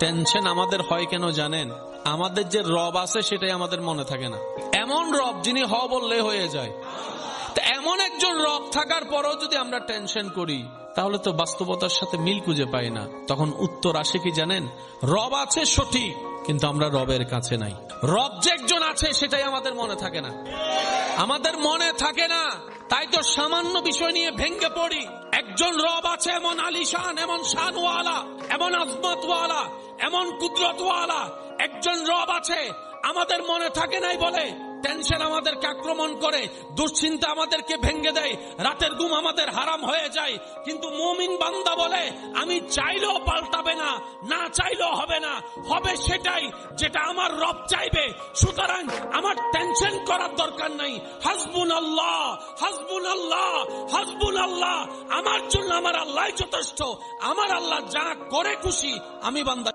Tension আমাদের হয় কেন জানেন? আমাদের যে রব আছে সেটাই আমাদের মনে থাকে না। এমন রব যিনি হ বললে হয়ে যায়, এমন একজন রব থাকার পরও যদি আমরা টেনশন করি তাহলে তো বাস্তবতার সাথে মিল খুঁজে পাই না। তখন উত্তর আসে কি জানেন? রব আছে সঠিক, কিন্তু আমরা রবের কাছে নাই। রব যে একজন আছে সেটাই আমাদের মনে থাকে না, আমাদের মনে থাকে না। তাই তো সামান্য বিষয় নিয়ে ভেঙ্গে পড়ি। একজন রব আছে এমন আলিশান, এমন শানওয়ালা, এমন আজমতওয়ালা, এমন কুদরতওয়ালা একজন রব আছে, আমাদের মনে থাকে নাই বলে টেনশন আমাদেরকে আক্রমণ করে, দুশ্চিন্তা আমাদেরকে ভেঙ্গে দেয়, রাতের ঘুম আমাদের হারাম হয়ে যায়। কিন্তু মুমিন বান্দা বলে আমি চাইলেও পাল্টাবে না, না চাইলেও হবে না, হবে সেটাই যেটা আমার রব চাইবে। সুতরাং আমার টেনশন করার দরকার নাই। হাসবুনাল্লাহ, হাসবুনাল্লাহ, হাসবুনাল্লাহ, আমার জন্য আমার আল্লাহই যথেষ্ট। আমার আল্লাহ যা করে খুশি আমি বান্দা